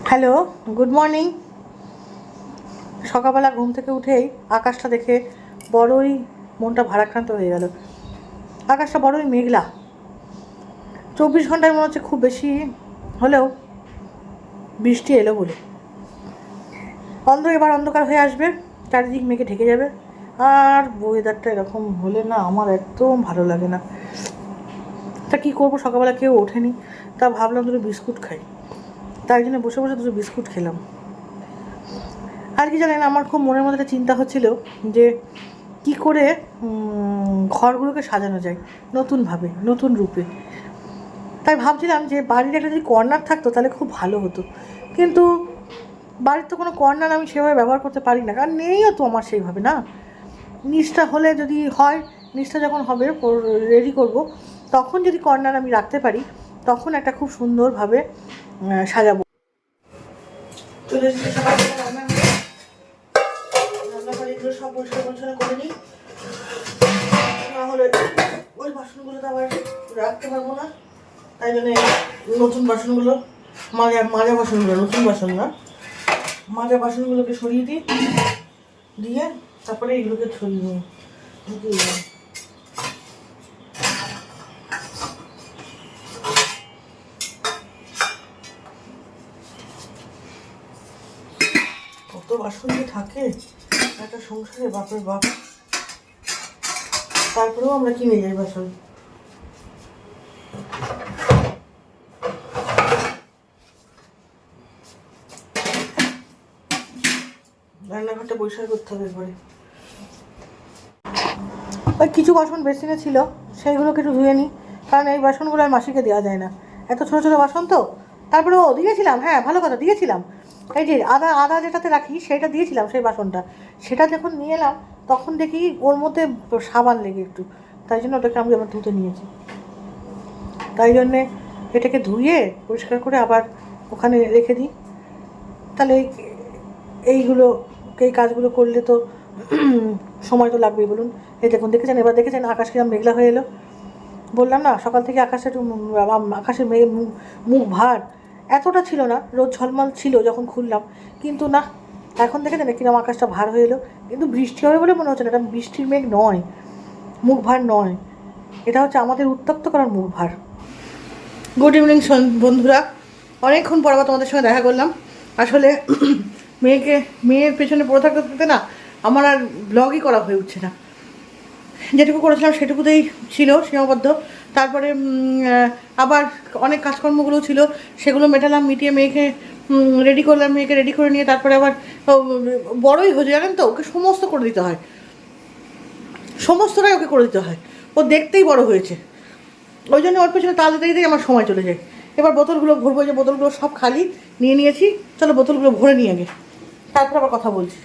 Hello, good morning. সকালবেলা ঘুম থেকে উঠেই আকাশটা দেখে বড়ই মনটা ভারাক্রান্ত হয়ে গেল। আকাশটা বড়ই মেঘলা। 24 ঘন্টায় মনে হচ্ছে খুব বেশি হলেও বৃষ্টি এলো বলে। এবার অন্ধকার হয়ে আসবে, চারিদিক মেঘে ঢেকে যাবে। আর ওয়েদারটা এরকম হলে না আমার একদম ভালো লাগে না। তা কী করবো, সকালবেলা কেউ ওঠেনি, তা ভাবলাম দুটো বিস্কুট খাই। তাই জন্য বসে বসে দুটো বিস্কুট খেলাম। আর কি জানেন, আমার খুব মনের মধ্যে একটা চিন্তা হচ্ছিল যে কি করে ঘরগুলোকে সাজানো যায় নতুনভাবে, নতুন রূপে। তাই ভাবছিলাম যে বাড়ির একটা যদি কর্নার থাকতো তাহলে খুব ভালো হতো। কিন্তু বাড়ির তো কোনো কর্নার আমি সেভাবে ব্যবহার করতে পারি না, কারণ নেইও তো আমার সেইভাবে না। নিচটা হলে যদি হয়, নিচটা যখন হবে রেডি করব, তখন যদি কর্নার আমি রাখতে পারি তখন একটা খুব সুন্দরভাবে সাজাবো। চলে এসেছি সকালবেলা রান্নাঘরেগুলো সব পরিষ্কার পরিচ্ছন্ন করে নিই, নাহলে ওই বাসনগুলো তো আবার রাখতে পারবো না। তাই জন্য নতুন বাসনগুলো, মাজা বাসনগুলো, নতুন বাসন না, মাজা বাসনগুলোকে সরিয়ে দিই, দিয়ে তারপরে এইগুলোকে ছড়িয়ে ঢুকিয়ে দিই। কত বাসন যে থাকে একটা সংসারে, বাপের বাপ। তারপরেও আমরা কিনে যাই বাসন। রান্নাঘরটা পরিষ্কার করতে হবে একবারে। ওই কিছু বাসন বেসিনে ছিল, সেইগুলোকে একটু ধুয়ে নিই, কারণ এই বাসনগুলো আর মাসিকে দেওয়া যায় না, এত ছোটো ছোটো বাসন তো। তারপরে দিয়েছিলাম, হ্যাঁ ভালো কথা, দিয়েছিলাম এই যে আদা আদা যেটাতে রাখি সেইটা দিয়েছিলাম, সেই বাসনটা। সেটা যখন নিয়ে এলাম তখন দেখি ওর মধ্যে সাবান লেগে একটু, তাই জন্য ওটাকে আমি আবার ধুতে নিয়েছি। তাই জন্যে এটাকে ধুয়ে পরিষ্কার করে আবার ওখানে রেখে দিই। তাহলে এইগুলো, এই কাজগুলো করলে তো সময় তো লাগবেই বলুন। এই দেখুন, এবার দেখেছেন আকাশ কিরম মেঘলা হয়ে এলো। বললাম না সকাল থেকে আকাশে একটু আকাশের মুখ ভার এতটা ছিল না, রোদ ঝলমল ছিল যখন খুললাম, কিন্তু না এখন দেখেছেন কিরম আকাশটা ভার হয়ে এলো। কিন্তু বৃষ্টি হবে বলে মনে হচ্ছে না, এটা বৃষ্টির মেঘ নয়, মুখ ভার নয়, এটা হচ্ছে আমাদের উত্তপ্ত করার মুখ ভার। গুড ইভিনিং বন্ধুরা, অনেকক্ষণ পর আবার তোমাদের সঙ্গে দেখা করলাম। আসলে মেয়ের পেছনে পড়ে থাকতে থাকতে না আমার আর ব্লগই করা হয়ে উঠছে না। যেটুকু করেছিলাম সেটুকুতেই ছিল সীমাবদ্ধ। তারপরে আবার অনেক কাজকর্মগুলো ছিল, সেগুলো মেটালাম, মিটিয়ে মেয়েকে রেডি করলাম, মেয়েকে রেডি করে নিয়ে তারপরে আবার বড়ই হয়ে জানেন তো, ওকে সমস্ত করে দিতে হয়, সমস্তটাই ওকে করে দিতে হয়, ও দেখতেই বড় হয়েছে। ওই জন্য ওর পেছনে তাল দিতে দিতেই আমার সময় চলে যায়। এবার বোতলগুলো ভরবো, যে বোতলগুলো সব খালি নিয়ে নিয়েছি, চলো বোতলগুলো ভরে নিয়ে আগে, তারপর আবার কথা বলছি।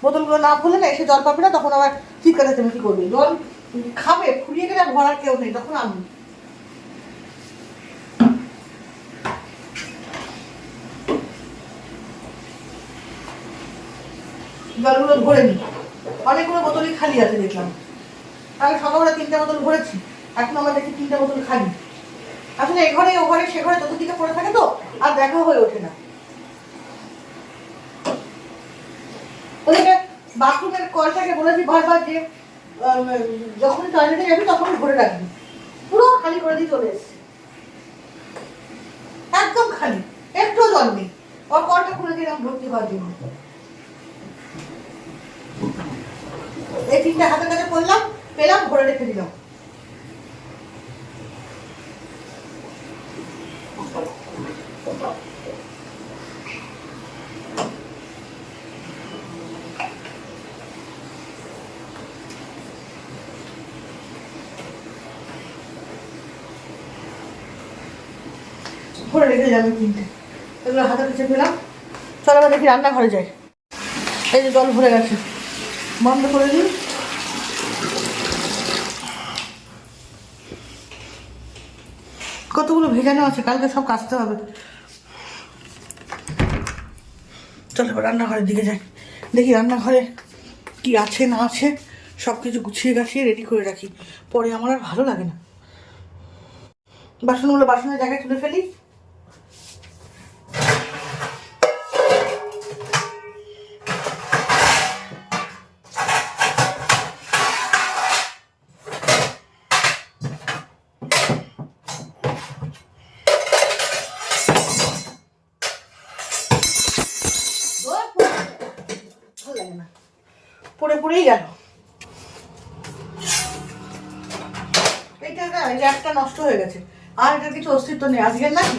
বোতলগুলো না ভরলে না এসে জল পাবে না, তখন আবার চিৎকার তুমি কী করবে, জল খাবে ফুরিয়ে গেলে ভরার কেউ নেই, তখন আমি জলগুলো ভরে নিই। অনেকগুলো বোতলই খালি আছে দেখলাম, আমি সকালবেলা 3টে বোতল ভরেছি, এখন আমার দেখি 3টে বোতল খালি। আসলে এ ঘরে ও ঘরে সে ঘরে চতুর্দিকে পড়ে থাকে তো আর দেখা হয়ে ওঠে না। ওদেরকে বাথরুমের কলটাকে বলেছি বারবার যে যখনই টয়লেটে যাবি তখনই ভরে রাখবি, পুরো খালি করে দিয়ে চলে এসছে, একদম খালি, একটু জল নেই। ওর কলটা খুলে দিলাম ভর্তি হওয়ার জন্য। এই 3টে হাতের কাছে করলাম, পেলাম, ভরে রেখে দিলাম। ভরে রেখে দিলাম 3টে, এগুলো হাতের কাছে পেলাম। চলো আবার দেখি রান্নাঘরে যাই। এই যে জল ভরে গেছে, বন্ধ করে দিই। কতগুলো ভেজানো আছে, কালকে সব কাচতে হবে। চলো এবার রান্নাঘরের দিকে যাই, দেখি রান্নাঘরে কি আছে না আছে, সব কিছু গুছিয়ে গাছিয়ে রেডি করে রাখি, পরে আমার আর ভালো লাগে না। বাসনগুলো বাসনের জায়গায় তুলে ফেলি। পড়ে পড়েই গেল। এইটা না, এই একটা নষ্ট হয়ে গেছে, আর এটার কিছু অস্তিত্ব নেই আজকের নাকি।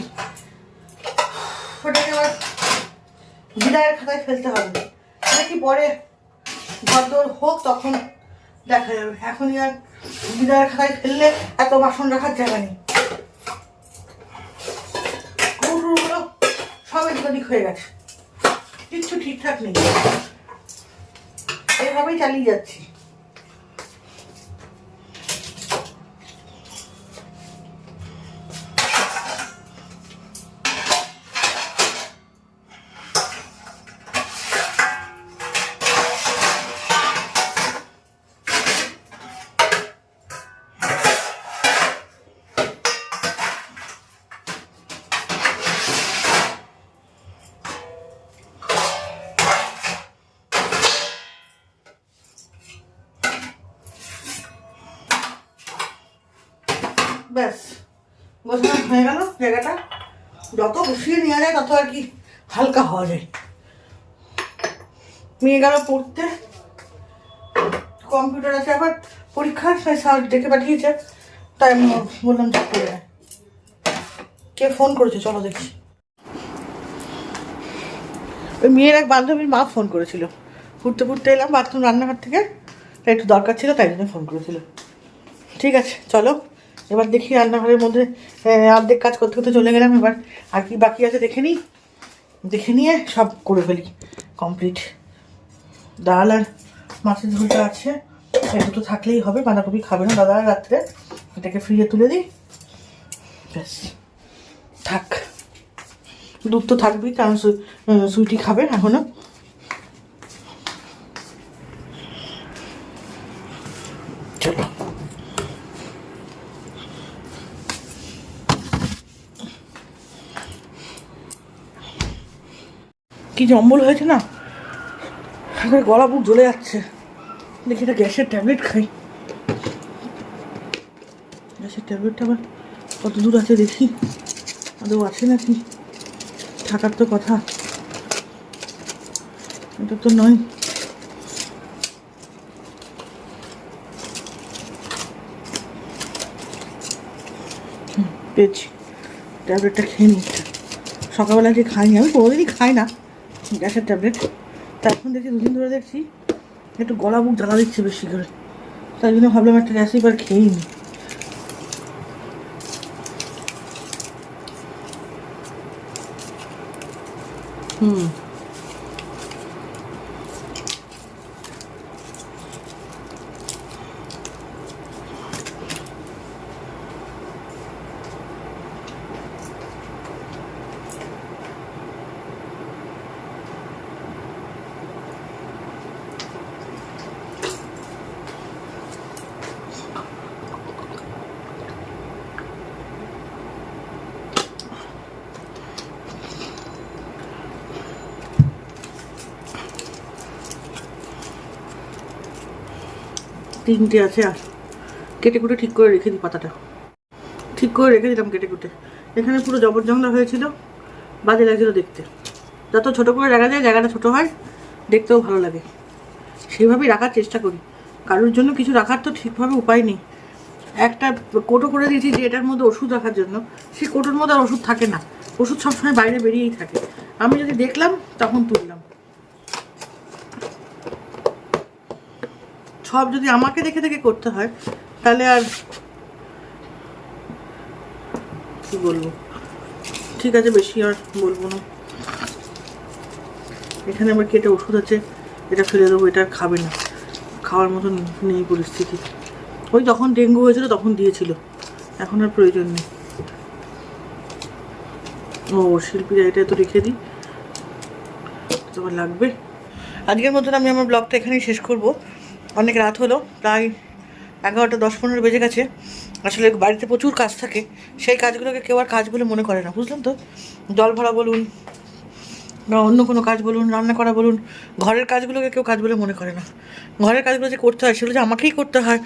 ওটাকে আবার বিদায়ের খাতায় ফেলতে হবে, নাকি পরে ঘরদোর হোক তখন দেখা যাবে। এখনই আর বিদায়ের খাতায় ফেললে এত বাসন রাখার জায়গা নেই। কৌটোগুলো সব এদিক ওদিক হয়ে গেছে, কিচ্ছু ঠিকঠাক নেই। এইভাবেই চালিয়ে যাচ্ছি। ব্যাস গোছানো হয়ে গেল জায়গাটা। যত গুছিয়ে নেওয়া যায় তত আর কি হালকা হওয়া যায়। মেয়ে গেল পড়তে, কম্পিউটার আছে আবার পরীক্ষা, স্যার ডেকে পাঠিয়েছে, তাই আমি বললাম যে করে যায়। কে ফোন করেছে চলো দেখি। ওই মেয়ের এক বান্ধবীর মা ফোন করেছিল, ঘুরতে ঘুরতে এলাম বাথরুম রান্নাঘর থেকে, তাই একটু দরকার ছিল তাই জন্য ফোন করেছিল। ঠিক আছে চলো এবার দেখি, রান্নাঘরের মধ্যে অর্ধেক কাজ করতে করতে চলে গেলাম। এবার আর কি বাকি আছে দেখে নিই, দেখে নিয়ে সব করে ফেলি কমপ্লিট। ডাল আর মাছের ঝোলটা আছে, এই দুটো থাকলেই হবে। বাঁধাকপি খাবে না দাদা রাত্রে, এটাকে ফ্রিজে তুলে দিই, ব্যাস থাক। দুধ তো থাকবেই, কারণ সুইটি খাবে এখনো। চলো কি জম্বল হয়েছে না, এখন গলা বুক জ্বলে যাচ্ছে। দেখি এটা গ্যাসের ট্যাবলেট খাই। গ্যাসের ট্যাবলেটটা আবার কত দূর আছে দেখি, আদৌ আছে নাকি। থাকার তো কথা, এটা তো নয়। পেয়েছি, ট্যাবলেটটা খেয়ে নিচ্ছে। সকালবেলা যে খাইনি, আমি কোনোদিনই খাই না গ্যাসের ট্যাবলেট, তা এখন দেখছি দুদিন ধরে দেখছি একটু গলা বুক জ্বালা দিচ্ছে বেশি করে, তাই জন্য ভাবলাম একটা গ্যাস এবার খেয়েই নি। তিনটে আছে, আর কেটে কুটে ঠিক করে রেখে দিই। পাতাটা ঠিক করে রেখে দিলাম কেটে কুটে। এখানে পুরো জবর জংলা হয়েছিল, বাজে লাগছিল দেখতে। যত ছোটো করে রাখা যায় জায়গাটা ছোটো হয়, দেখতেও ভালো লাগে, সেইভাবেই রাখার চেষ্টা করি। কারোর জন্য কিছু রাখার তো ঠিকভাবে উপায় নেই। একটা কোটো করে দিয়েছি যে এটার মধ্যে ওষুধ রাখার জন্য, সেই কোটোর মধ্যে আর ওষুধ থাকে না, ওষুধ সবসময় বাইরে বেরিয়েই থাকে। আমি যদি দেখলাম তখন তুললাম। সব যদি আমাকে দেখে দেখে করতে হয় তাহলে আর কি বলবো। ঠিক আছে বেশি আর বলবো না। এখানে আবার কেটে ওষুধ আছে, এটা ফেলে দেবো, এটা খাবে না, খাওয়ার মতন নেই পরিস্থিতি। ওই যখন ডেঙ্গু হয়েছিল তখন দিয়েছিল, এখন আর প্রয়োজন নেই। ও শিল্পীরা এটা তো রেখে দিই, তোমার লাগবে। আজকের মতন আমি আমার ব্লগটা এখানেই শেষ করব। অনেক রাত হলো, প্রায় 11টা 10-15 বেজে গেছে। আসলে বাড়িতে প্রচুর কাজ থাকে, সেই কাজগুলোকে কেউ আর কাজ বলে মনে করে না, বুঝলাম তো। জল ভরা বলুন বা অন্য কোনো কাজ বলুন, রান্না করা বলুন, ঘরের কাজগুলোকে কেউ কাজ বলে মনে করে না। ঘরের কাজগুলো যে করতে হয় সেগুলো যে আমাকেই করতে হয়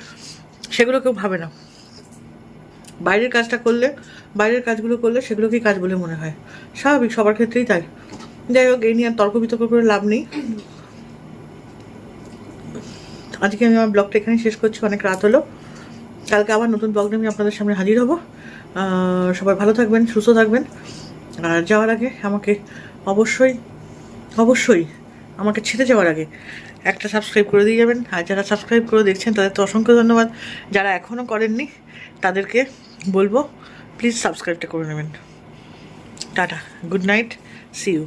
সেগুলো কেউ ভাবে না। বাইরের কাজটা করলে, বাইরের কাজগুলো করলে সেগুলোকেই কাজ বলে মনে হয়, স্বাভাবিক, সবার ক্ষেত্রেই তাই। যাই হোক, এই নিয়ে আর তর্ক বিতর্ক করে লাভ নেই। আজকে আমি আমার ব্লগটা এখানে শেষ করছি, অনেক রাত হলো। কালকে আবার নতুন ব্লগ নিয়ে আমি আপনাদের সামনে হাজির হব। সবাই ভালো থাকবেন, সুস্থ থাকবেন। আর যাওয়ার আগে আমাকে অবশ্যই অবশ্যই আমাকে ছেড়ে যাওয়ার আগে একটা সাবস্ক্রাইব করে দিয়ে যাবেন। আর যারা সাবস্ক্রাইব করে দেখছেন তাদের তো অসংখ্য ধন্যবাদ। যারা এখনও করেননি তাদেরকে বলবো প্লিজ সাবস্ক্রাইবটা করে নেবেন। Ta ta, good night, see you.